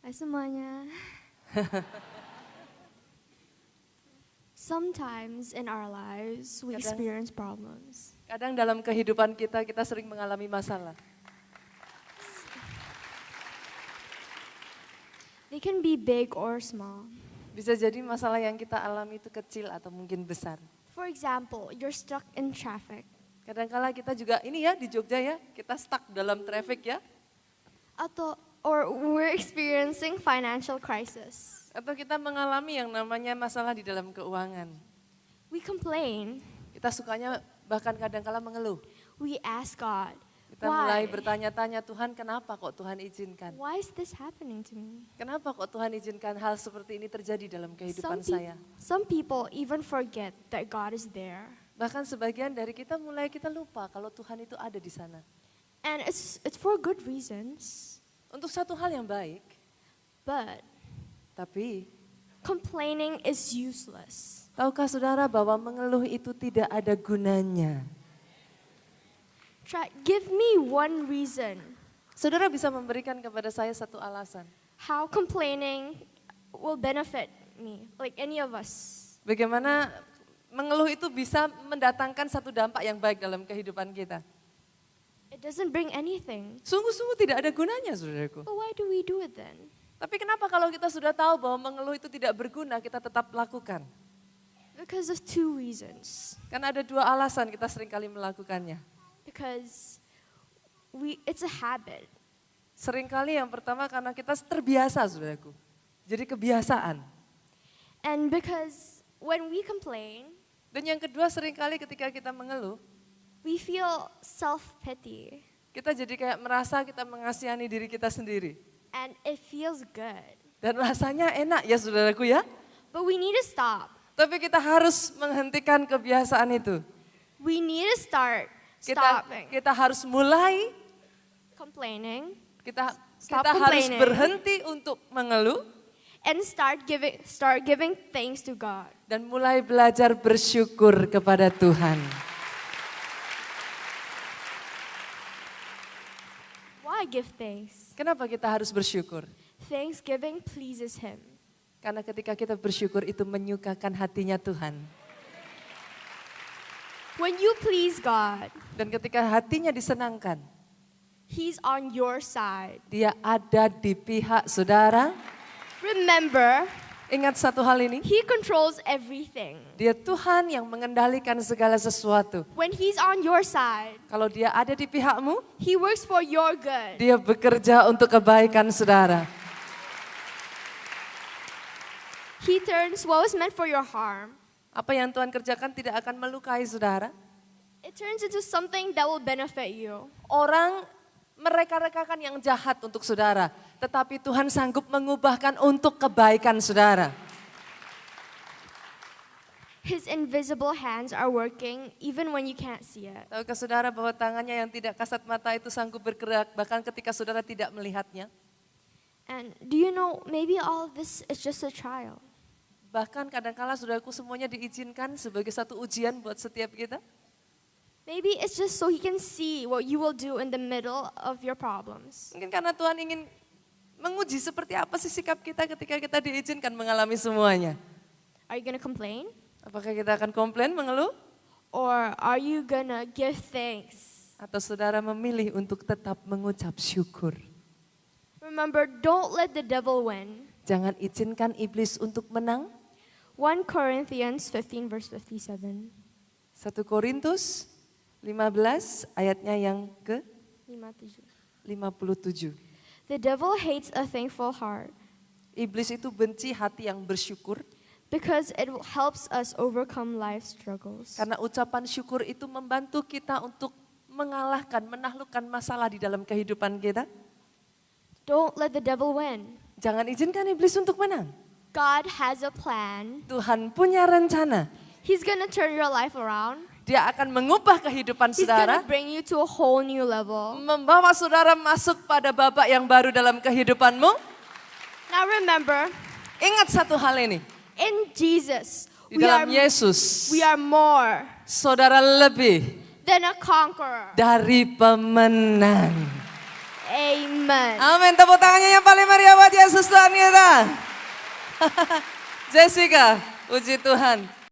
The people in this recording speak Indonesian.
Hai semuanya. Sometimes in our lives we experience problems. Kadang dalam kehidupan kita sering mengalami masalah. They can be big or small. Bisa jadi masalah yang kita alami itu kecil atau mungkin besar. For example, you're stuck in traffic. Kadang-kala kita juga ini ya di Jogja ya, kita stuck dalam traffic ya. Or we're experiencing financial crisis. Atau kita mengalami yang namanya masalah di dalam keuangan. We complain. Kita sukanya bahkan kadang-kala mengeluh. We ask God, Kita mulai bertanya-tanya, Tuhan kenapa kok Tuhan izinkan? why is this happening to me? Kenapa kok Tuhan izinkan hal seperti ini terjadi dalam kehidupan saya? Some people even forget that God is there. Bahkan sebagian dari kita kita lupa kalau Tuhan itu ada di sana. And it's for good reasons. Untuk satu hal yang baik, But tapi complaining is useless. tahukah saudara bahwa mengeluh itu tidak ada gunanya? Give me one reason Saudara bisa memberikan kepada saya satu alasan. how complaining will benefit me, like any of us. Bagaimana mengeluh itu bisa mendatangkan satu dampak yang baik dalam kehidupan kita. It doesn't bring anything. Sungguh-sungguh tidak ada gunanya, saudaraku. But why do we do it then? Tapi kenapa kalau kita sudah tahu bahwa mengeluh itu tidak berguna, kita tetap lakukan? Because of two reasons. Karena ada dua alasan kita seringkali melakukannya. Because it's a habit. Seringkali yang pertama karena kita terbiasa, saudaraku. Jadi kebiasaan. And because when we complain, Dan yang kedua seringkali ketika kita mengeluh, we feel self-pity. kita jadi kayak merasa kita mengasihani diri kita sendiri. And it feels good. Dan rasanya enak ya saudaraku ya. But we need to stop. Tapi kita harus menghentikan kebiasaan itu. We need to start Kita stopping harus mulai, complaining kita Stop harus complaining. berhenti untuk mengeluh. and start giving thanks to God. Dan mulai belajar bersyukur kepada Tuhan. Why give thanks? Kenapa kita harus bersyukur? Thanksgiving pleases Him. Karena ketika kita bersyukur itu menyukakan hatinya Tuhan. When you please God, Dan ketika hatinya disenangkan, He's on your side. Dia ada di pihak saudara. Remember, Ingat satu hal ini, He controls everything. Dia Tuhan yang mengendalikan segala sesuatu. When He's on your side, Kalau Dia ada di pihakmu, He works for your good. Dia bekerja untuk kebaikan saudara. He turns what was meant for your harm. Apa yang Tuhan kerjakan tidak akan melukai saudara. It turns into something that will benefit you. Orang mereka-rekakan yang jahat untuk saudara, tetapi Tuhan sanggup mengubahkan untuk kebaikan saudara. His invisible hands are working even when you can't see it. Tahukah saudara bahwa tangannya yang tidak kasat mata itu sanggup bergerak bahkan ketika saudara tidak melihatnya? And do you know, maybe all of this is just a trial. Bahkan kadangkala saudaraku semuanya diizinkan sebagai satu ujian buat setiap kita. Maybe it's just so He can see what you will do in the middle of your problems. Mungkin karena Tuhan ingin menguji seperti apa sih sikap kita ketika kita diizinkan mengalami semuanya. Are you gonna complain? Apakah kita akan komplain, mengeluh? Or are you gonna give thanks? Atau saudara memilih untuk tetap mengucap syukur? Remember, don't let the devil win. Jangan izinkan iblis untuk menang. 1 Corinthians 15 verse 57. 1 Korintus 15 ayatnya yang ke 57. The devil hates a thankful heart Iblis itu benci hati yang bersyukur. because it helps us overcome life's struggles. Karena ucapan syukur itu membantu kita untuk mengalahkan, menaklukkan masalah di dalam kehidupan kita. Don't let the devil win. Jangan izinkan iblis untuk menang. God has a plan. Tuhan punya rencana. He's gonna turn your life around. Dia akan mengubah kehidupan He's gonna saudara. bring you to a whole new level. Membawa saudara masuk pada babak yang baru dalam kehidupanmu. Now remember, Ingat satu hal ini. in Jesus, Di dalam Yesus, we are more saudara lebih than a conqueror. dari pemenang. Amen. Amin. Tepuk tangannya yang paling meriah buat Yesus Tuhan kita. Jessica, puji Tuhan.